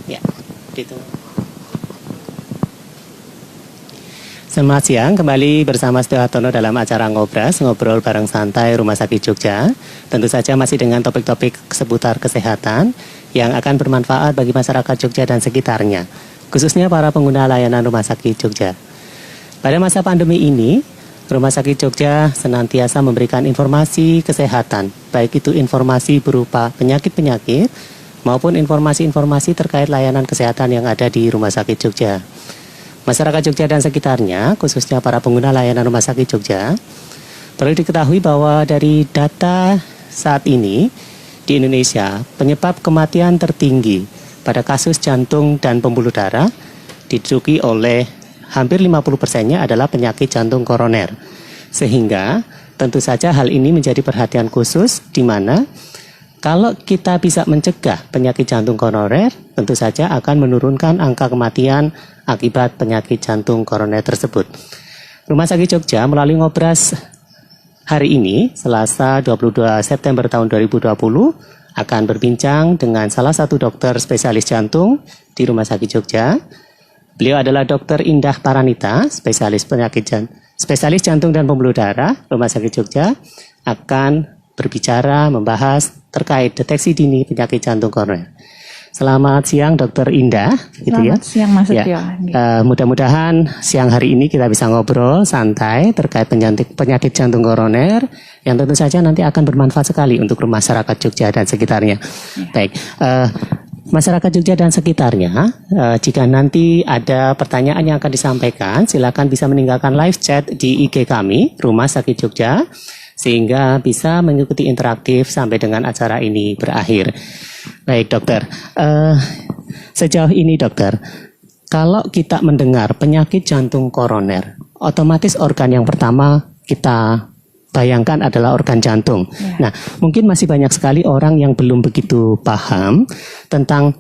Ya, gitu. Selamat siang, kembali bersama Setia Hartono dalam acara Ngobras, ngobrol bareng santai Rumah Sakit Jogja. Tentu saja masih dengan topik-topik seputar kesehatan yang akan bermanfaat bagi masyarakat Jogja dan sekitarnya, khususnya para pengguna layanan Rumah Sakit Jogja. Pada masa pandemi ini, Rumah Sakit Jogja senantiasa memberikan informasi kesehatan, baik itu informasi berupa penyakit-penyakit maupun informasi-informasi terkait layanan kesehatan yang ada di Rumah Sakit Jogja. Masyarakat Jogja dan sekitarnya, khususnya para pengguna layanan Rumah Sakit Jogja, perlu diketahui bahwa dari data saat ini di Indonesia, penyebab kematian tertinggi pada kasus jantung dan pembuluh darah diduduki oleh hampir 50%-nya adalah penyakit jantung koroner. Sehingga tentu saja hal ini menjadi perhatian khusus di mana kalau kita bisa mencegah penyakit jantung koroner, tentu saja akan menurunkan angka kematian akibat penyakit jantung koroner tersebut. Rumah Sakit Jogja melalui Ngobras hari ini, Selasa 22 September tahun 2020, akan berbincang dengan salah satu dokter spesialis jantung di Rumah Sakit Jogja. Beliau adalah Dr. Indah Paranita, spesialis jantung dan pembuluh darah Rumah Sakit Jogja, akan berbicara, membahas terkait deteksi dini penyakit jantung koroner. Selamat siang Dr. Indah. Selamat siang Mas Setio. Mudah-mudahan siang hari ini kita bisa ngobrol santai terkait penyakit jantung koroner yang tentu saja nanti akan bermanfaat sekali untuk masyarakat Jogja dan sekitarnya. Baik, masyarakat Jogja dan sekitarnya, jika nanti ada pertanyaan yang akan disampaikan, silakan bisa meninggalkan live chat di IG kami, Rumah Sakit Jogja, sehingga bisa mengikuti interaktif sampai dengan acara ini berakhir. Baik dokter, sejauh ini dokter, kalau kita mendengar penyakit jantung koroner, otomatis organ yang pertama kita bayangkan adalah organ jantung. Nah, mungkin masih banyak sekali orang yang belum begitu paham tentang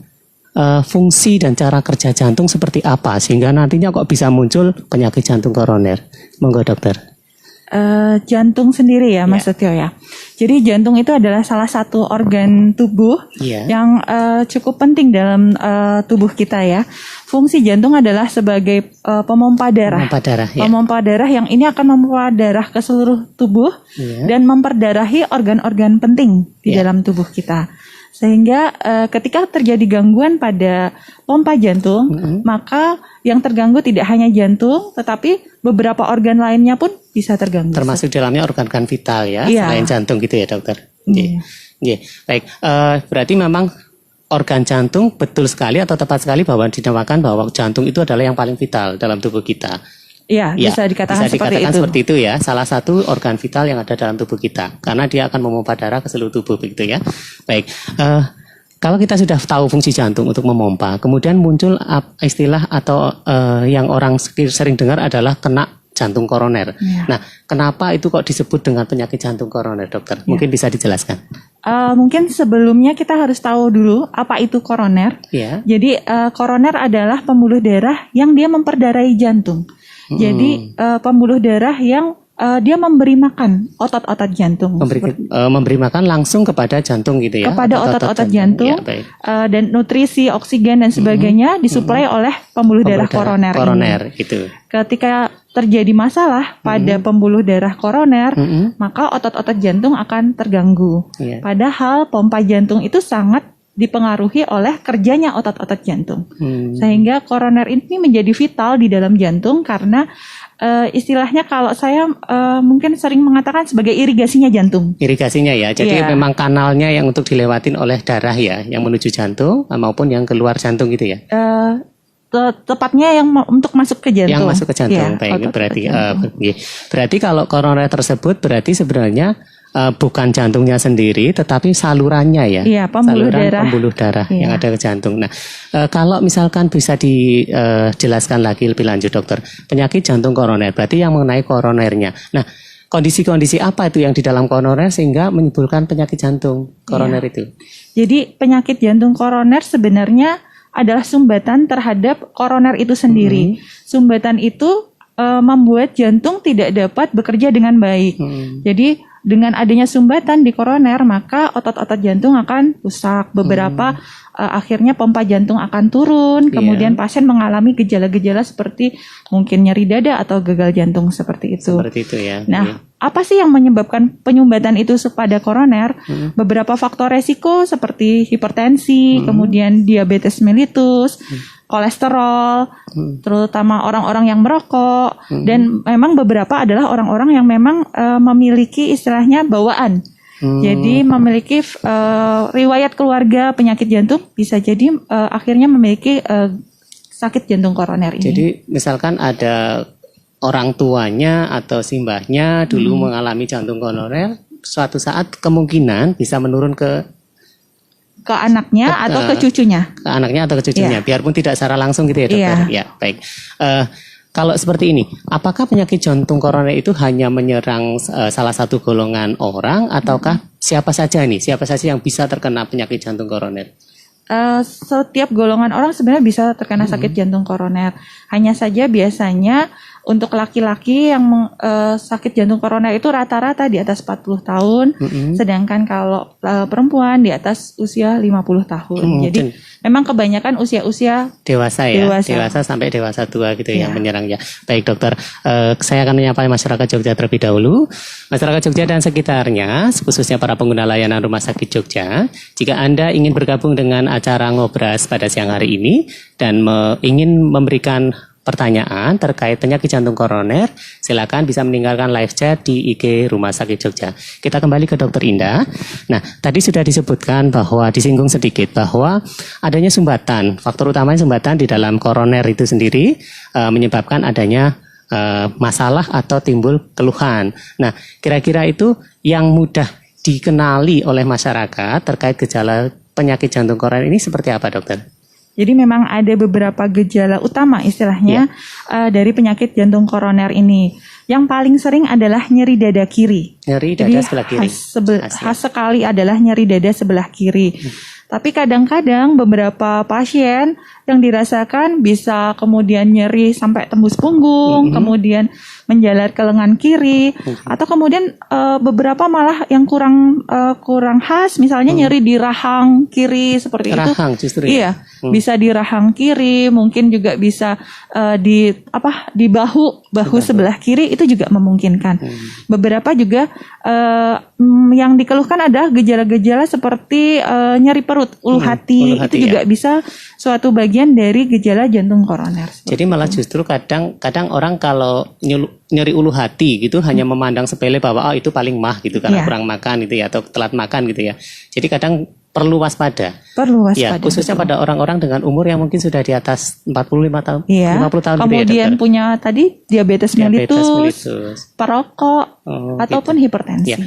fungsi dan cara kerja jantung seperti apa, sehingga nantinya kok bisa muncul penyakit jantung koroner. Monggo dokter. Jantung sendiri ya Mas Setio ya. Jadi jantung itu adalah salah satu organ tubuh yang cukup penting dalam tubuh kita ya. Fungsi jantung adalah sebagai pemompa darah. Pemompa darah yang ini akan memompa darah ke seluruh tubuh dan memperdarahi organ-organ penting di dalam tubuh kita. Sehingga ketika terjadi gangguan pada pompa jantung, maka yang terganggu tidak hanya jantung, tetapi beberapa organ lainnya pun bisa terganggu. Termasuk dalamnya organ vital ya, selain jantung gitu ya dokter. Baik, berarti memang organ jantung betul sekali atau tepat sekali bahwa dinamakan bahwa jantung itu adalah yang paling vital dalam tubuh kita. Iya, bisa dikatakan seperti itu ya. Salah satu organ vital yang ada dalam tubuh kita, karena dia akan memompa darah ke seluruh tubuh begitu ya. Baik, kalau kita sudah tahu fungsi jantung untuk memompa, kemudian muncul istilah atau yang orang sering dengar adalah kena jantung koroner. Nah, kenapa itu kok disebut dengan penyakit jantung koroner, dokter? Mungkin bisa dijelaskan. Mungkin sebelumnya kita harus tahu dulu apa itu koroner. Jadi koroner adalah pembuluh darah yang dia memperdarahi jantung. Jadi pembuluh darah yang dia memberi makan otot-otot jantung. Memberi makan langsung kepada jantung gitu ya? Kepada otot-otot jantung. Dan nutrisi, oksigen dan sebagainya disuplai oleh pembuluh darah koroner ini. Gitu. Ketika terjadi masalah pada pembuluh darah koroner, maka otot-otot jantung akan terganggu. Padahal pompa jantung itu sangat dipengaruhi oleh kerjanya otot-otot jantung. Sehingga koroner ini menjadi vital di dalam jantung karena istilahnya kalau saya mungkin sering mengatakan sebagai irigasinya jantung. Irigasinya ya, jadi memang kanalnya yang untuk dilewatin oleh darah ya, yang menuju jantung maupun yang keluar jantung gitu ya. Tepatnya yang untuk masuk ke jantung. Yang masuk ke jantung, baik berarti kalau koroner tersebut berarti sebenarnya bukan jantungnya sendiri, tetapi salurannya ya, pembuluh darah yang ada ke jantung. Nah, kalau misalkan bisa dijelaskan lagi lebih lanjut dokter, penyakit jantung koroner, berarti yang mengenai koronernya. Nah, kondisi-kondisi apa itu yang di dalam koroner sehingga menimbulkan penyakit jantung koroner itu? Jadi penyakit jantung koroner sebenarnya adalah sumbatan terhadap koroner itu sendiri. Sumbatan itu membuat jantung tidak dapat bekerja dengan baik. Jadi dengan adanya sumbatan di koroner, maka otot-otot jantung akan rusak. Beberapa akhirnya pompa jantung akan turun. Kemudian pasien mengalami gejala-gejala seperti mungkin nyeri dada atau gagal jantung seperti itu. Seperti itu ya. Nah, apa sih yang menyebabkan penyumbatan itu pada koroner? Beberapa faktor resiko seperti hipertensi, kemudian diabetes mellitus, kolesterol, terutama orang-orang yang merokok, dan memang beberapa adalah orang-orang yang memang memiliki istilahnya bawaan. Jadi memiliki riwayat keluarga penyakit jantung, bisa jadi akhirnya memiliki sakit jantung koroner ini. Jadi misalkan ada orang tuanya atau simbahnya dulu mengalami jantung koroner, suatu saat kemungkinan bisa menurun ke anaknya atau ke cucunya. Ke anaknya atau ke cucunya, biarpun tidak secara langsung gitu ya dokter. Ya, baik. Kalau seperti ini, apakah penyakit jantung koroner itu hanya menyerang salah satu golongan orang, ataukah siapa saja yang bisa terkena penyakit jantung koroner? Setiap golongan orang sebenarnya bisa terkena sakit jantung koroner. Hanya saja biasanya untuk laki-laki yang sakit jantung koroner itu rata-rata di atas 40 tahun, sedangkan kalau perempuan di atas usia 50 tahun. Jadi memang kebanyakan usia-usia dewasa sampai dewasa tua gitu yang menyerang ya. Baik dokter, saya akan menyapa masyarakat Jogja terlebih dahulu. Masyarakat Jogja dan sekitarnya, khususnya para pengguna layanan Rumah Sakit Jogja, jika Anda ingin bergabung dengan acara Ngobras pada siang hari ini dan ingin memberikan pertanyaan terkait penyakit jantung koroner, silakan bisa meninggalkan live chat di IG Rumah Sakit Jogja. Kita kembali ke Dokter Indah. Nah, tadi sudah disebutkan bahwa disinggung sedikit bahwa adanya sumbatan, faktor utamanya sumbatan di dalam koroner itu sendiri menyebabkan adanya masalah atau timbul keluhan. Nah, kira-kira itu yang mudah dikenali oleh masyarakat terkait gejala penyakit jantung koroner ini seperti apa, dokter? Jadi memang ada beberapa gejala utama istilahnya dari penyakit jantung koroner ini. Yang paling sering adalah nyeri dada kiri. Nyeri dada sebelah kiri. Khas sekali adalah nyeri dada sebelah kiri. Tapi kadang-kadang beberapa pasien yang dirasakan bisa kemudian nyeri sampai tembus punggung, kemudian menjalar ke lengan kiri, atau kemudian beberapa malah yang kurang khas, misalnya nyeri di rahang kiri seperti itu. Rahang justru. Iya, bisa di rahang kiri, mungkin juga bisa di bahu sebelah kiri, itu juga memungkinkan. Beberapa juga yang dikeluhkan ada gejala-gejala seperti nyeri perut, ulu hati, itu juga bisa suatu bagian dari gejala jantung koroner. Jadi malah justru kadang orang kalau nyeri ulu hati gitu hanya memandang sepele bahwa itu paling mah gitu karena kurang makan gitu ya, atau telat makan gitu ya. Jadi kadang perlu waspada. Ya, khususnya pada orang-orang dengan umur yang mungkin sudah di atas 45 tahun, 50 tahun. Kemudian gitu ya, punya tadi diabetes mellitus, perokok, ataupun hipertensi. Ya.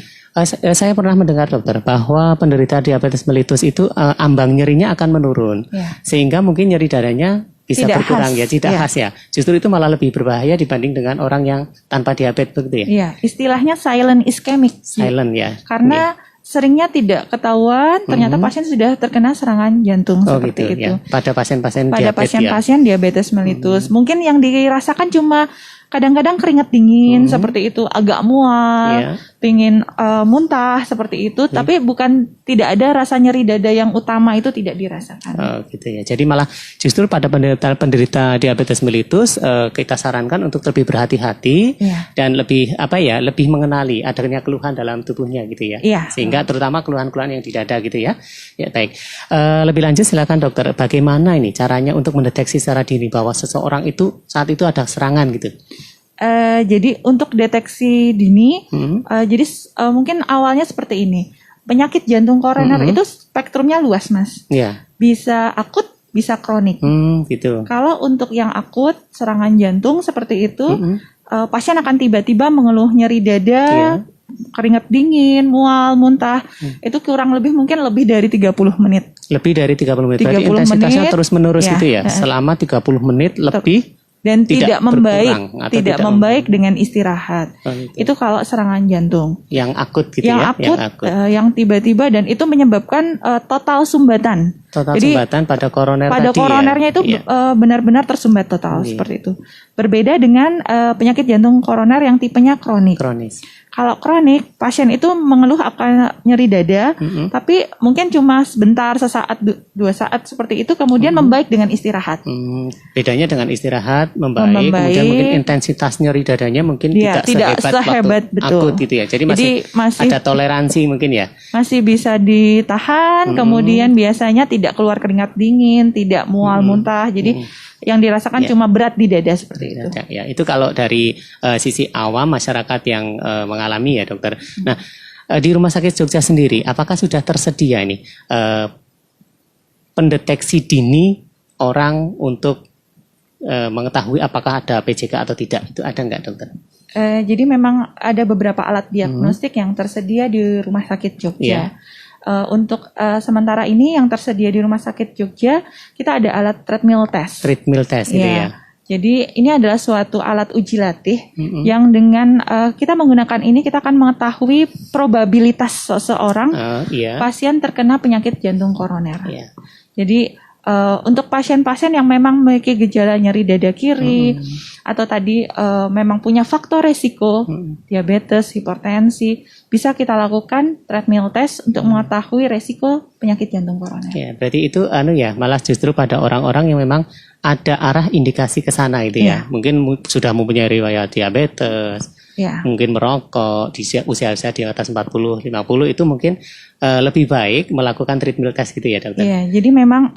Saya pernah mendengar dokter bahwa penderita diabetes mellitus itu ambang nyerinya akan menurun, sehingga mungkin nyeri dadanya bisa tidak berkurang khas. Tidak khas ya. Justru itu malah lebih berbahaya dibanding dengan orang yang tanpa diabetes begitu ya. Iya, istilahnya silent ischemic. Silent ya. Karena seringnya tidak ketahuan, ternyata pasien sudah terkena serangan jantung seperti gitu, itu. Ya. Pada pasien-pasien diabetes mellitus, mungkin yang dirasakan cuma kadang-kadang keringat dingin seperti itu, agak mual, pingin muntah seperti itu, tapi tidak ada rasa nyeri dada yang utama itu tidak dirasakan. Oh gitu ya. Jadi malah justru pada penderita diabetes mellitus kita sarankan untuk lebih berhati-hati dan lebih mengenali adanya keluhan dalam tubuhnya gitu ya. Sehingga terutama keluhan-keluhan yang di dada gitu ya. Ya baik. Lebih lanjut silakan dokter, bagaimana ini caranya untuk mendeteksi secara dini bahwa seseorang itu saat itu ada serangan gitu? Jadi untuk deteksi dini, jadi mungkin awalnya seperti ini. Penyakit jantung koroner itu spektrumnya luas, Mas. Bisa akut, bisa kronik. Gitu. Kalau untuk yang akut, serangan jantung seperti itu, pasien akan tiba-tiba mengeluh nyeri dada, keringat dingin, mual, muntah. Itu kurang lebih mungkin lebih dari 30 menit. Lebih dari 30 menit. Berarti intensitasnya terus menerus gitu ya. Selama 30 menit lebih dan tidak membaik membaik dengan istirahat. Itu kalau serangan jantung. Yang akut gitu yang ya? Akut, yang tiba-tiba dan itu menyebabkan total sumbatan. Jadi sumbatan pada koroner pada tadi koronernya ya? Itu benar-benar tersumbat total seperti itu. Berbeda dengan penyakit jantung koroner yang tipenya kronis. Kalau kronik, pasien itu mengeluh akan nyeri dada, tapi mungkin cuma sebentar, sesaat, 2 saat seperti itu, kemudian membaik dengan istirahat. Bedanya dengan istirahat, membaik, kemudian mungkin intensitas nyeri dadanya mungkin tidak sehebat betul. Akut gitu ya. Jadi masih ada toleransi mungkin ya. Masih bisa ditahan, kemudian biasanya tidak keluar keringat dingin, tidak mual muntah. Jadi yang dirasakan cuma berat di dada seperti itu. Ya, itu kalau dari sisi awam masyarakat yang mengalami ya dokter. Nah, di Rumah Sakit Jogja sendiri, apakah sudah tersedia ini pendeteksi dini orang untuk mengetahui apakah ada PJK atau tidak? Itu ada nggak dokter? Jadi memang ada beberapa alat diagnostik yang tersedia di Rumah Sakit Jogja. Untuk sementara ini yang tersedia di Rumah Sakit Jogja, kita ada alat treadmill test. Treadmill test gitu ya. Jadi ini adalah suatu alat uji latih yang dengan kita menggunakan ini kita akan mengetahui probabilitas seseorang pasien terkena penyakit jantung koroner. Jadi untuk pasien-pasien yang memang memiliki gejala nyeri dada kiri atau tadi memang punya faktor resiko diabetes, hipertensi, bisa kita lakukan treadmill test untuk mengetahui resiko penyakit jantung koroner. Ya, berarti itu malah justru pada orang-orang yang memang ada arah indikasi ke sana itu ya. Mungkin sudah mempunyai riwayat diabetes, mungkin merokok di usia-usia di atas 40, 50 itu mungkin lebih baik melakukan treadmill test gitu ya dokter. Iya, jadi memang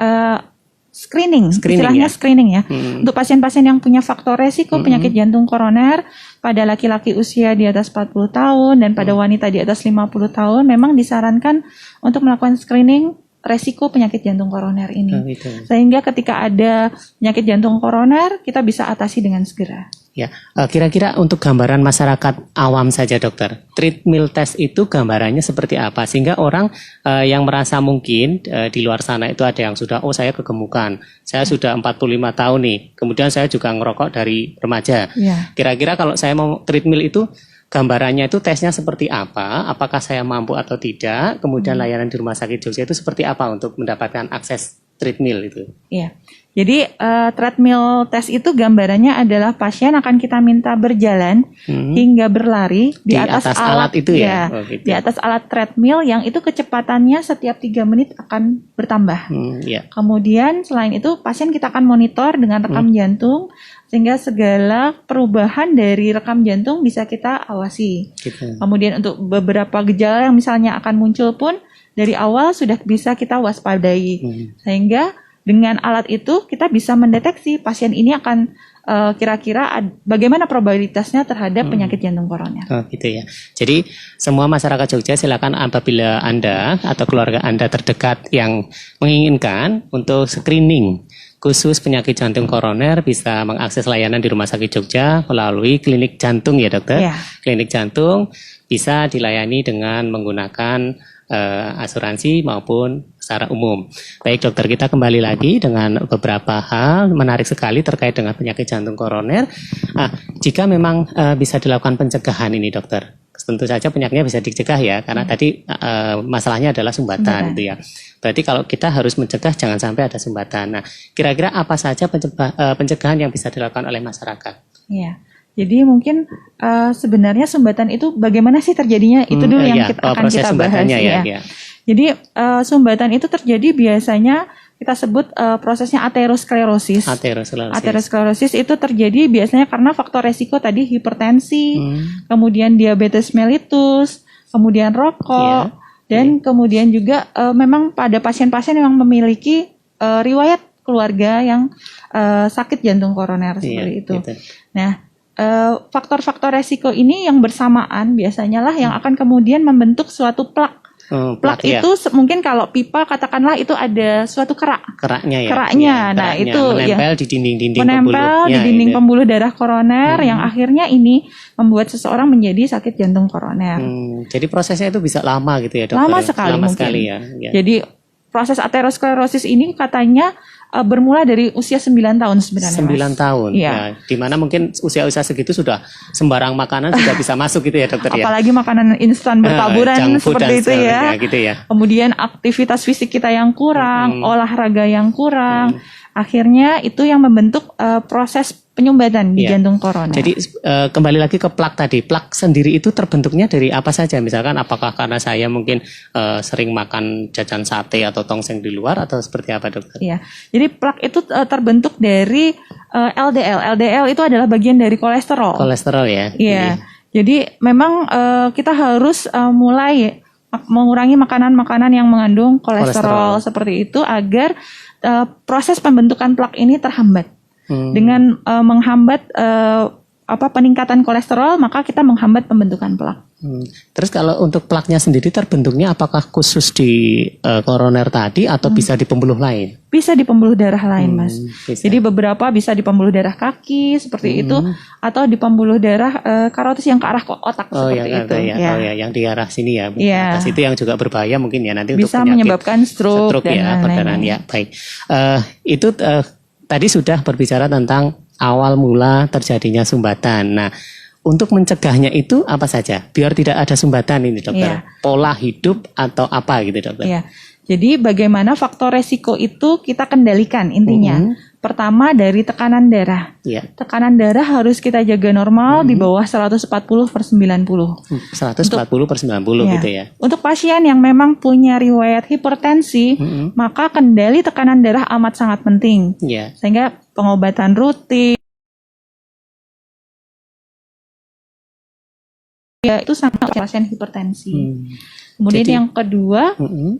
istilahnya screening ya. Untuk pasien-pasien yang punya faktor resiko penyakit jantung koroner pada laki-laki usia di atas 40 tahun dan pada wanita di atas 50 tahun memang disarankan untuk melakukan screening resiko penyakit jantung koroner ini. Sehingga ketika ada penyakit jantung koroner kita bisa atasi dengan segera. Ya, kira-kira untuk gambaran masyarakat awam saja dokter, treadmill test itu gambarannya seperti apa? Sehingga orang yang merasa mungkin di luar sana itu ada yang sudah, saya kegemukan, saya sudah 45 tahun nih, kemudian saya juga ngerokok dari remaja. Kira-kira kalau saya mau treadmill itu, gambarannya itu tesnya seperti apa? Apakah saya mampu atau tidak? Kemudian layanan di Rumah Sakit Jogja itu seperti apa untuk mendapatkan akses treadmill itu? Iya. Jadi treadmill test itu gambarannya adalah pasien akan kita minta berjalan hingga berlari di atas alat itu ya. Di atas alat treadmill yang itu kecepatannya setiap 3 menit akan bertambah. Kemudian selain itu pasien kita akan monitor dengan rekam jantung sehingga segala perubahan dari rekam jantung bisa kita awasi. Kemudian untuk beberapa gejala yang misalnya akan muncul pun dari awal sudah bisa kita waspadai. Sehingga dengan alat itu kita bisa mendeteksi pasien ini akan kira-kira bagaimana probabilitasnya terhadap penyakit jantung koroner. Gitu ya. Jadi semua masyarakat Jogja silakan apabila Anda atau keluarga Anda terdekat yang menginginkan untuk screening khusus penyakit jantung koroner bisa mengakses layanan di Rumah Sakit Jogja melalui klinik jantung ya dokter. Klinik jantung bisa dilayani dengan menggunakan asuransi maupun secara umum. Baik dokter, kita kembali lagi dengan beberapa hal menarik sekali terkait dengan penyakit jantung koroner. Jika memang bisa dilakukan pencegahan ini dokter, tentu saja penyakitnya bisa dicegah ya, karena tadi masalahnya adalah sumbatan gitu ya. Berarti kalau kita harus mencegah jangan sampai ada sumbatan. Nah, kira-kira apa saja pencegahan yang bisa dilakukan oleh masyarakat? Iya. Jadi mungkin sebenarnya sumbatan itu bagaimana sih terjadinya itu dulu yang akan kita bahas ya. Jadi sumbatan itu terjadi biasanya kita sebut prosesnya aterosklerosis. Aterosklerosis itu terjadi biasanya karena faktor resiko tadi hipertensi, kemudian diabetes mellitus, kemudian rokok, dan kemudian juga memang pada pasien-pasien yang memiliki riwayat keluarga yang sakit jantung koroner seperti itu. Nah, faktor-faktor resiko ini yang bersamaan biasanya lah yang akan kemudian membentuk suatu plak. Plak itu mungkin kalau pipa katakanlah itu ada suatu keraknya ya. Nah, itu menempel di dinding-dinding pembuluh darah koroner yang akhirnya ini membuat seseorang menjadi sakit jantung koroner. Jadi prosesnya itu bisa lama gitu ya dokter? Lama sekali mungkin. Ya. Jadi proses aterosklerosis ini katanya bermula dari usia 9 tahun sebenarnya. 9 tahun. Ya, di mana mungkin usia-usia segitu sudah sembarang makanan sudah bisa masuk gitu ya dokter ya. Apalagi makanan instan bertaburan seperti itu ya. Gitu ya. Kemudian aktivitas fisik kita yang kurang, olahraga yang kurang. Akhirnya itu yang membentuk proses penyumbatan di jantung koroner. Jadi kembali lagi ke plak tadi. Plak sendiri itu terbentuknya dari apa saja? Misalkan apakah karena saya mungkin sering makan jajan sate atau tongseng di luar atau seperti apa dokter? Iya. Jadi plak itu terbentuk dari LDL. LDL itu adalah bagian dari kolesterol. Kolesterol ya. Iya. Jadi memang kita harus mulai mengurangi makanan-makanan yang mengandung kolesterol seperti itu agar proses pembentukan plak ini terhambat. Dengan menghambat peningkatan kolesterol, maka kita menghambat pembentukan plak. Terus kalau untuk plaknya sendiri terbentuknya apakah khusus di koroner tadi atau bisa di pembuluh lain? Bisa di pembuluh darah lain, Mas. Bisa. Jadi beberapa bisa di pembuluh darah kaki seperti itu, atau di pembuluh darah karotis yang ke arah otak seperti itu. Yang di arah sini ya. Atas itu yang juga berbahaya mungkin ya nanti bisa untuk menyebabkan stroke dan ya, perdarahan ya. Baik. Itu tadi sudah berbicara tentang awal mula terjadinya sumbatan. Nah, untuk mencegahnya itu apa saja? Biar tidak ada sumbatan ini dokter. Pola hidup atau apa gitu dokter? Iya. Jadi bagaimana faktor resiko itu kita kendalikan intinya. Pertama dari tekanan darah. Tekanan darah harus kita jaga normal di bawah 140/90. 140/90 gitu ya. Untuk pasien yang memang punya riwayat hipertensi, maka kendali tekanan darah amat sangat penting. Sehingga pengobatan rutin itu sangat pasien hipertensi. Kemudian yang kedua,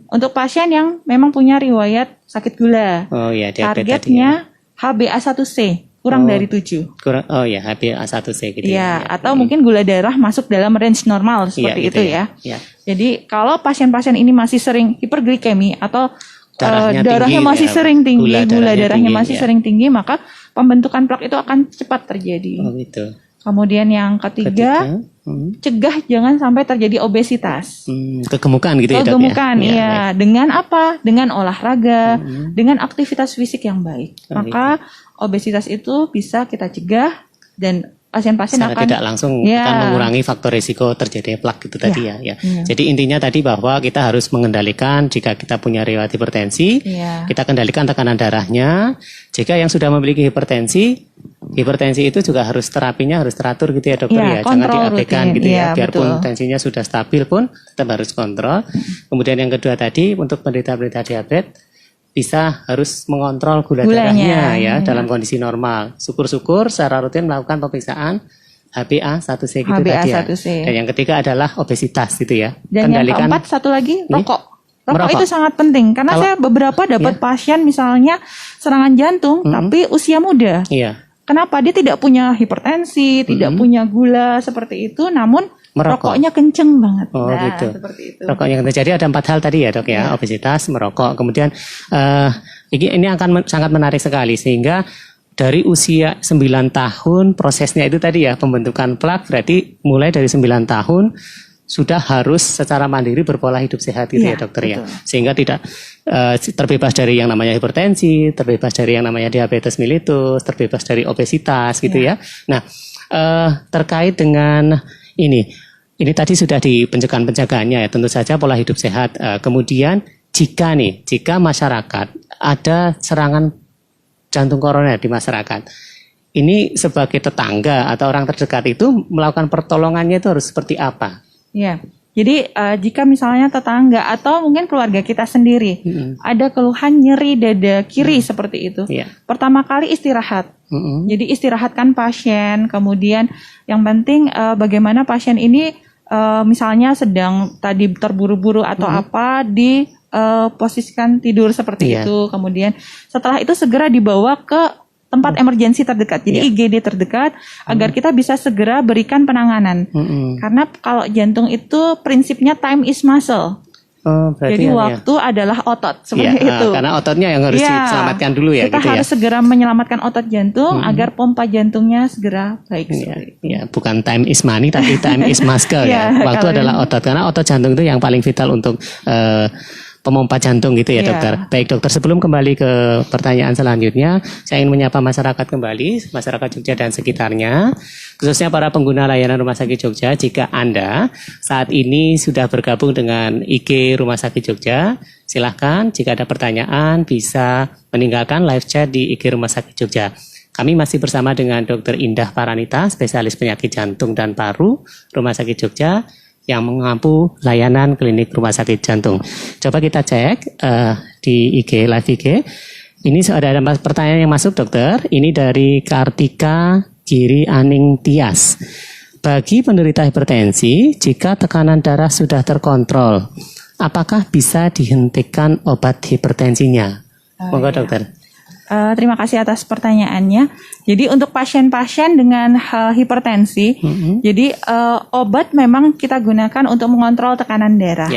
untuk pasien yang memang punya riwayat sakit gula, targetnya HbA1c kurang dari 7. HbA1c gitu ya. Atau mungkin gula darah masuk dalam range normal seperti itu ya. Jadi kalau pasien-pasien ini masih sering hiperglikemi atau darahnya masih sering tinggi, gula darahnya masih sering tinggi, maka pembentukan plak itu akan cepat terjadi. Kemudian yang ketiga, cegah jangan sampai terjadi obesitas. Kegemukan gitu ya dok ya? Kegemukan, iya. Dengan apa? Dengan olahraga, dengan aktivitas fisik yang baik. Maka obesitas itu bisa kita cegah dan pasien-pasien secara tidak langsung akan mengurangi faktor risiko terjadinya plak itu tadi ya. Jadi intinya tadi bahwa kita harus mengendalikan jika kita punya riwayat hipertensi, kita kendalikan tekanan darahnya. Jika yang sudah memiliki hipertensi itu juga harus terapinya harus teratur gitu ya dokter ya. Jangan diabaikan gitu ya. Biarpun tensinya sudah stabil pun tetap harus kontrol. Kemudian yang kedua tadi untuk penderita-penderita diabetes bisa harus mengontrol gula darahnya ya dalam kondisi normal. Syukur-syukur secara rutin melakukan pemeriksaan HbA1c gitu tadi ya. Dan yang ketiga adalah obesitas gitu ya. Dan kendalikan, yang keempat satu lagi rokok. Rokok itu sangat penting karena saya beberapa dapat pasien misalnya serangan jantung tapi usia muda. Kenapa? Dia tidak punya hipertensi, tidak punya gula seperti itu, namun rokoknya kenceng banget. Gitu. Seperti itu. Rokoknya kenceng. Jadi ada 4 hal tadi ya dok ya, obesitas, merokok. Kemudian ini akan sangat menarik sekali sehingga dari usia 9 tahun prosesnya itu tadi ya pembentukan plak berarti mulai dari 9 tahun sudah harus secara mandiri berpola hidup sehat gitu ya dokter ya. Sehingga tidak terbebas dari yang namanya hipertensi, terbebas dari yang namanya diabetes mellitus, terbebas dari obesitas gitu ya. Nah, terkait dengan ini tadi sudah di pencegahannya ya, tentu saja pola hidup sehat. Kemudian jika masyarakat ada serangan jantung koroner di masyarakat, ini sebagai tetangga atau orang terdekat itu melakukan pertolongannya itu harus seperti apa? Ya, jadi jika misalnya tetangga atau mungkin keluarga kita sendiri ada keluhan nyeri dada kiri seperti itu, pertama kali istirahat. Jadi istirahatkan pasien, kemudian yang penting bagaimana pasien ini misalnya sedang tadi terburu-buru atau apa posisikan tidur seperti itu, kemudian setelah itu segera dibawa ke tempat emergensi terdekat, jadi IGD terdekat, agar kita bisa segera berikan penanganan. Karena kalau jantung itu prinsipnya time is muscle. Jadi waktu adalah otot seperti itu. Karena ototnya yang harus diselamatkan dulu ya. Kita harus segera menyelamatkan otot jantung agar pompa jantungnya segera baik. Bukan time is money tapi time is muscle ya. Waktu adalah otot, karena otot jantung itu yang paling vital untuk pemompa jantung gitu ya dokter. Baik dokter, sebelum kembali ke pertanyaan selanjutnya, saya ingin menyapa masyarakat kembali, masyarakat Jogja dan sekitarnya, khususnya para pengguna layanan Rumah Sakit Jogja. Jika Anda saat ini sudah bergabung dengan IG Rumah Sakit Jogja, silahkan jika ada pertanyaan bisa meninggalkan live chat di IG Rumah Sakit Jogja. Kami masih bersama dengan Dr. Indah Paranita, spesialis penyakit jantung dan paru Rumah Sakit Jogja, yang mengampu layanan klinik rumah sakit jantung. Coba kita cek di IG, live IG. Ini ada pertanyaan yang masuk dokter. Ini dari Kartika Giri Aning Tias. Bagi penderita hipertensi, jika tekanan darah sudah terkontrol, apakah bisa dihentikan obat hipertensinya? Monggo dokter. Terima kasih atas pertanyaannya. Jadi untuk pasien-pasien dengan hipertensi, jadi obat memang kita gunakan untuk mengontrol tekanan darah.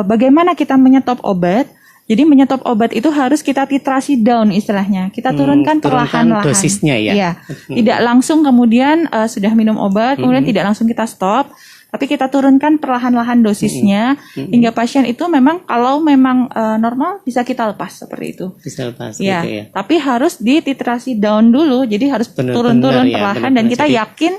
Bagaimana kita menyetop obat? Jadi menyetop obat itu harus kita titrasi down istilahnya. Kita turunkan perlahan-lahan. Dosisnya ya. Tidak langsung kemudian sudah minum obat, kemudian tidak langsung kita stop. Tapi kita turunkan perlahan-lahan dosisnya hingga pasien itu memang kalau memang normal bisa kita lepas seperti itu. Bisa lepas. Ya, gitu ya. Tapi harus dititrasi down dulu, jadi harus turun-turun perlahan dan kita yakin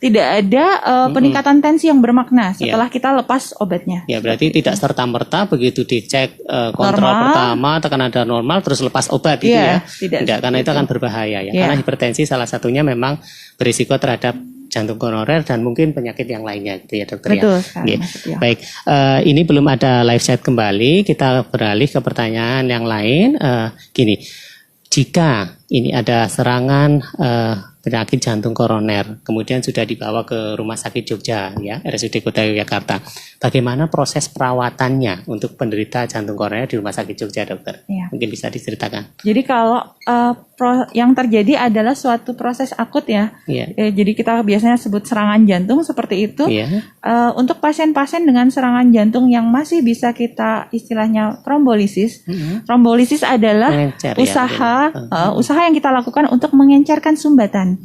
tidak ada peningkatan tensi yang bermakna setelah kita lepas obatnya. Ya, berarti tidak serta-merta begitu dicek kontrol pertama tekanan darah normal terus lepas obat gitu ya. Tidak, karena itu akan berbahaya ya. Karena hipertensi salah satunya memang berisiko terhadap jantung koroner dan mungkin penyakit yang lainnya gitu ya dokter. Betul, ya. Baik, ini belum ada live chat kembali, kita beralih ke pertanyaan yang lain. Gini, jika ini ada serangan penyakit jantung koroner, kemudian sudah dibawa ke Rumah Sakit Jogja, ya, RSUD Kota Yogyakarta. Bagaimana proses perawatannya untuk penderita jantung koroner di Rumah Sakit Jogja, dokter? Ya. Mungkin bisa diceritakan. Jadi kalau yang terjadi adalah suatu proses akut ya. Jadi kita biasanya sebut serangan jantung seperti itu. Untuk pasien-pasien dengan serangan jantung yang masih bisa kita istilahnya trombolisis. Trombolisis adalah usaha yang kita lakukan untuk mengencerkan sumbatan.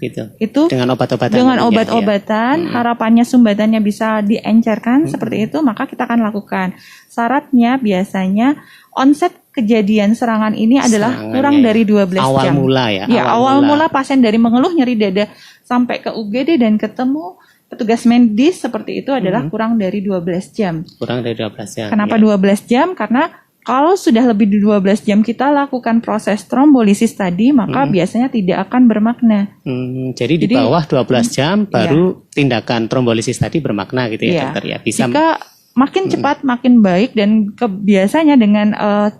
Gitu. Itu dengan obat-obatan. Dengan obat-obatan, harapannya sumbatannya bisa diencerkan seperti itu, maka kita akan lakukan. Syaratnya biasanya onset kejadian serangan ini adalah kurang dari 12 jam. Awal mula ya. Awal mula pasien dari mengeluh nyeri dada sampai ke UGD dan ketemu petugas medis seperti itu adalah kurang dari 12 jam. Kurang dari 12 jam. Kenapa 12 jam? Karena kalau sudah lebih dari 12 jam kita lakukan proses trombolisis tadi, maka biasanya tidak akan bermakna. Jadi di bawah 12 jam baru tindakan trombolisis tadi bermakna gitu ya dokter ya. Bisa jika makin cepat makin baik dan biasanya dengan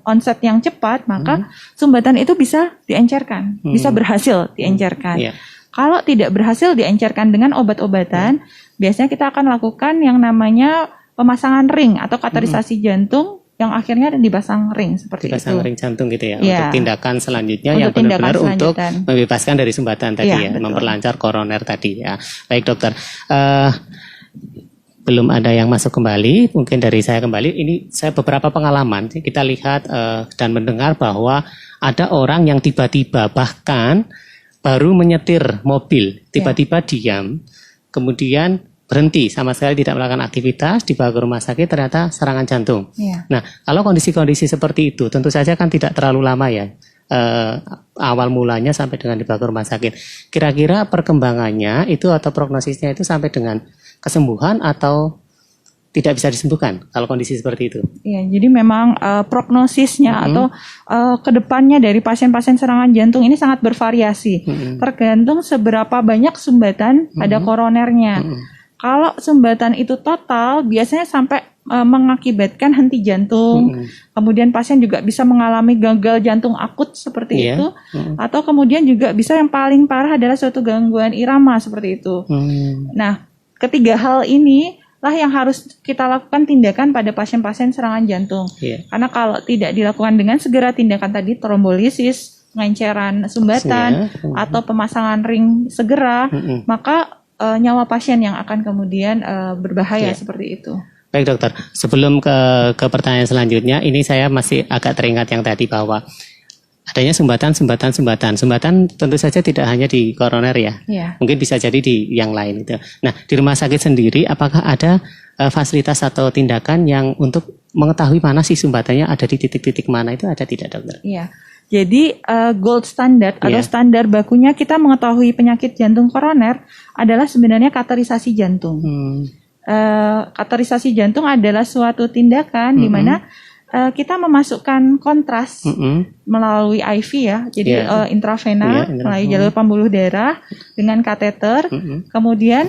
onset yang cepat, maka sumbatan itu bisa diencerkan, bisa berhasil diencerkan. Kalau tidak berhasil diencerkan dengan obat-obatan, biasanya kita akan lakukan yang namanya pemasangan ring atau kateterisasi jantung yang akhirnya dipasang ring seperti itu. Dipasang ring jantung gitu ya. Untuk tindakan selanjutnya untuk yang benar-benar untuk membebaskan dari sumbatan tadi ya, memperlancar koroner tadi ya. Baik dokter, belum ada yang masuk kembali, mungkin dari saya kembali. Ini saya beberapa pengalaman kita lihat dan mendengar bahwa ada orang yang tiba-tiba bahkan baru menyetir mobil, tiba-tiba diam, kemudian berhenti sama sekali tidak melakukan aktivitas, dibawa ke rumah sakit ternyata serangan jantung. Nah, kalau kondisi-kondisi seperti itu tentu saja kan tidak terlalu lama ya, awal mulanya sampai dengan dibawa ke rumah sakit. Kira-kira perkembangannya itu atau prognosisnya itu sampai dengan kesembuhan atau tidak bisa disembuhkan kalau kondisi seperti itu? Iya, jadi memang prognosisnya atau kedepannya dari pasien-pasien serangan jantung ini sangat bervariasi, tergantung seberapa banyak sumbatan pada koronernya. Kalau sumbatan itu total, biasanya sampai mengakibatkan henti jantung. Kemudian pasien juga bisa mengalami gagal jantung akut seperti itu. Atau kemudian juga bisa yang paling parah adalah suatu gangguan irama seperti itu. Nah, ketiga hal ini lah yang harus kita lakukan tindakan pada pasien-pasien serangan jantung. Karena kalau tidak dilakukan dengan segera tindakan tadi, trombolisis, pengenceran sumbatan, atau pemasangan ring segera, maka nyawa pasien yang akan kemudian berbahaya seperti itu. Baik dokter, sebelum ke pertanyaan selanjutnya, ini saya masih agak teringat yang tadi bahwa adanya sumbatan tentu saja tidak hanya di koroner ya, mungkin bisa jadi di yang lain itu. Nah, di rumah sakit sendiri apakah ada fasilitas atau tindakan yang untuk mengetahui mana sih sumbatannya ada di titik-titik mana itu ada tidak dokter? Iya. Jadi gold standard atau standar bakunya kita mengetahui penyakit jantung koroner adalah sebenarnya kateterisasi jantung. Kateterisasi jantung adalah suatu tindakan di mana kita memasukkan kontras melalui IV ya, jadi intravena melalui jalur pembuluh darah dengan kateter. Kemudian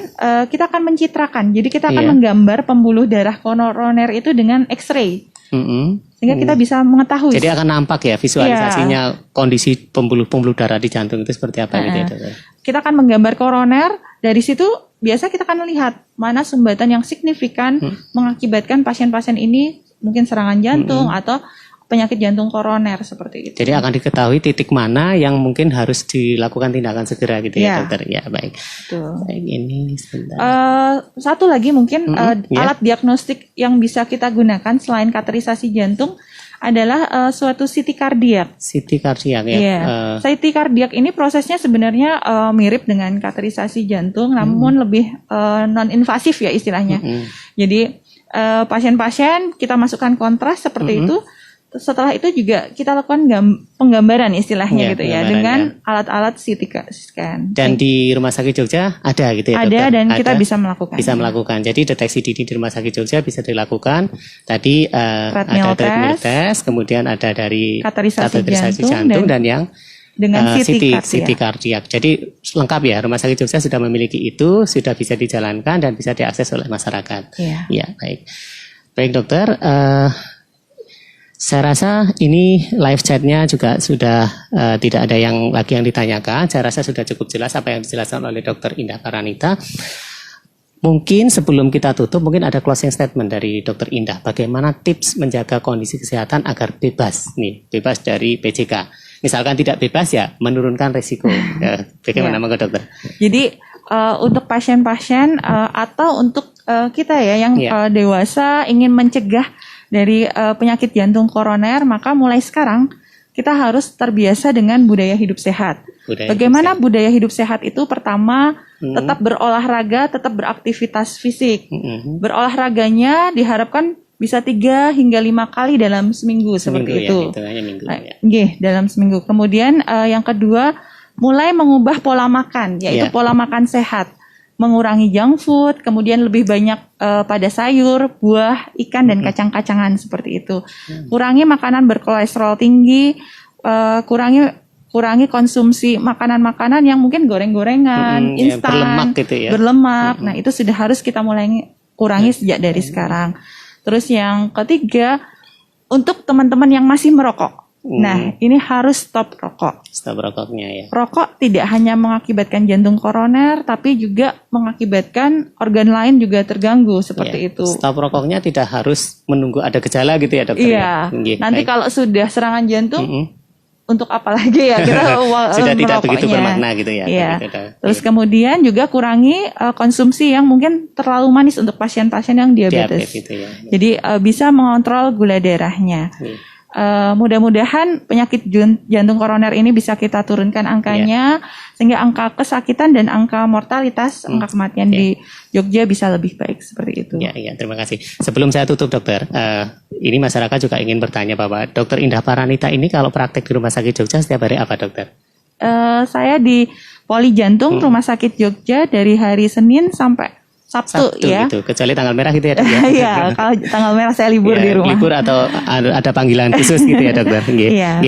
kita akan mencitrakan, jadi kita akan menggambar pembuluh darah koroner itu dengan X-ray. Sehingga kita bisa mengetahui. Jadi akan nampak ya visualisasinya kondisi pembuluh darah di jantung itu seperti apa gitu ya dokter. Kita akan menggambar koroner, dari situ biasa kita akan melihat mana sumbatan yang signifikan mengakibatkan pasien-pasien ini mungkin serangan jantung atau penyakit jantung koroner seperti itu. Jadi akan diketahui titik mana yang mungkin harus dilakukan tindakan segera gitu ya dokter. Ya baik. Betul. Baik, ini sebentar. Satu lagi mungkin alat diagnostik yang bisa kita gunakan selain kateterisasi jantung adalah suatu CT kardiak. CT kardiak ya. CT kardiak ini prosesnya sebenarnya mirip dengan kateterisasi jantung, namun lebih non-invasif ya istilahnya. Jadi pasien-pasien kita masukkan kontras seperti itu. Setelah itu juga kita lakukan penggambaran istilahnya gitu ya dengan alat-alat CT scan. Dan di Rumah Sakit Jogja ada gitu ya dokter? Ada dan kita bisa melakukan. Bisa melakukan. Jadi deteksi dini di Rumah Sakit Jogja bisa dilakukan. Tadi ada treadmill test, kemudian ada dari kateterisasi jantung dan yang dengan CT kardiak. Jadi lengkap ya, Rumah Sakit Jogja sudah memiliki itu, sudah bisa dijalankan dan bisa diakses oleh masyarakat. Ya, baik. Baik dokter, saya rasa ini live chatnya juga sudah tidak ada yang lagi yang ditanyakan. Saya rasa sudah cukup jelas apa yang dijelaskan oleh Dokter Indah Paranita. Mungkin sebelum kita tutup, mungkin ada closing statement dari Dokter Indah. Bagaimana tips menjaga kondisi kesehatan agar bebas dari PJK. Misalkan tidak bebas ya, menurunkan risiko. Bagaimana dokter? Jadi untuk pasien-pasien atau untuk kita ya yang dewasa ingin mencegah dari penyakit jantung koroner, maka mulai sekarang kita harus terbiasa dengan budaya hidup sehat. Bagaimana budaya hidup sehat itu? Pertama, tetap berolahraga, tetap beraktivitas fisik. Berolahraganya diharapkan bisa 3 hingga 5 kali dalam seminggu seperti itu. Dalam seminggu. Kemudian yang kedua, mulai mengubah pola makan, yaitu pola makan sehat. Mengurangi junk food, kemudian lebih banyak pada sayur, buah, ikan, dan kacang-kacangan seperti itu. Kurangi makanan berkolesterol tinggi, kurangi konsumsi makanan-makanan yang mungkin goreng-gorengan, instan, berlemak. Nah, itu sudah harus kita mulai kurangi sejak dari sekarang. Terus yang ketiga, untuk teman-teman yang masih merokok. Nah, ini harus stop rokok. Stop rokoknya ya. Rokok tidak hanya mengakibatkan jantung koroner, tapi juga mengakibatkan organ lain juga terganggu seperti itu. Stop rokoknya tidak harus menunggu ada gejala gitu ya dokter? Iya. Nanti kalau sudah serangan jantung, untuk apa lagi ya kita sudah tidak begitu bermakna gitu ya. Iya. Terus kemudian juga kurangi konsumsi yang mungkin terlalu manis untuk pasien-pasien yang diabetes. Gitu ya. Jadi bisa mengontrol gula darahnya. Mudah-mudahan penyakit jantung koroner ini bisa kita turunkan angkanya sehingga angka kesakitan dan angka mortalitas, angka kematian di Jogja bisa lebih baik seperti itu. Ya, terima kasih. Sebelum saya tutup dokter, ini masyarakat juga ingin bertanya bahwa Dokter Indah Paranita ini kalau praktek di Rumah Sakit Jogja setiap hari apa dokter? Saya di Poli Jantung Rumah Sakit Jogja dari hari Senin sampai Sabtu ya. Gitu. Kecuali tanggal merah gitu ya dok ya. Iya, kalau tanggal merah saya libur di rumah. Libur atau ada panggilan khusus gitu ya dokter.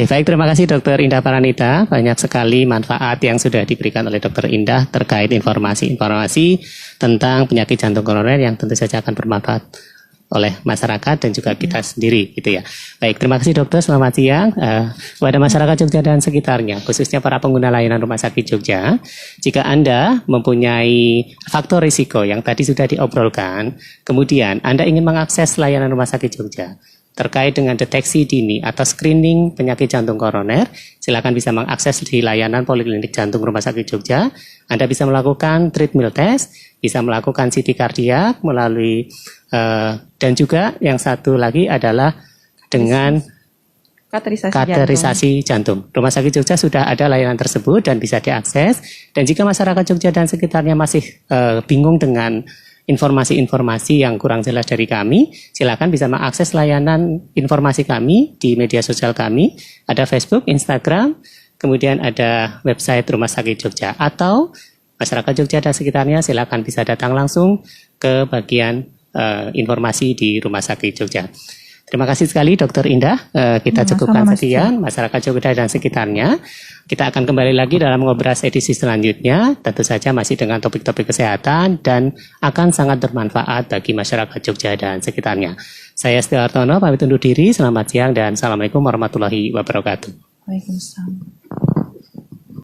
Baik, terima kasih Dokter Indah Paranita. Banyak sekali manfaat yang sudah diberikan oleh Dokter Indah terkait informasi-informasi tentang penyakit jantung koroner yang tentu saja akan bermanfaat oleh masyarakat dan juga kita sendiri gitu ya. Baik, terima kasih dokter, selamat siang. Kepada masyarakat Jogja dan sekitarnya, khususnya para pengguna layanan Rumah Sakit Jogja, jika Anda mempunyai faktor risiko yang tadi sudah diobrolkan, kemudian Anda ingin mengakses layanan Rumah Sakit Jogja terkait dengan deteksi dini atau screening penyakit jantung koroner, silakan bisa mengakses di layanan Poliklinik Jantung Rumah Sakit Jogja. Anda bisa melakukan treadmill test, bisa melakukan CT kardiak melalui dan juga yang satu lagi adalah dengan kateterisasi jantung. Rumah Sakit Jogja sudah ada layanan tersebut dan bisa diakses. Dan jika masyarakat Jogja dan sekitarnya masih bingung dengan informasi-informasi yang kurang jelas dari kami, silakan bisa mengakses layanan informasi kami di media sosial kami. Ada Facebook, Instagram, kemudian ada website Rumah Sakit Jogja. Atau masyarakat Jogja dan sekitarnya silakan bisa datang langsung ke bagian informasi di Rumah Sakit Jogja. Terima kasih sekali Dr. Indah. Kita cukupkan sekian masyarakat Jogja dan sekitarnya. Kita akan kembali lagi dalam Ngobras edisi selanjutnya. Tentu saja masih dengan topik-topik kesehatan dan akan sangat bermanfaat bagi masyarakat Jogja dan sekitarnya. Saya Setia Hartono, pamit undur diri. Selamat siang dan Assalamualaikum warahmatullahi wabarakatuh. Waalaikumsalam.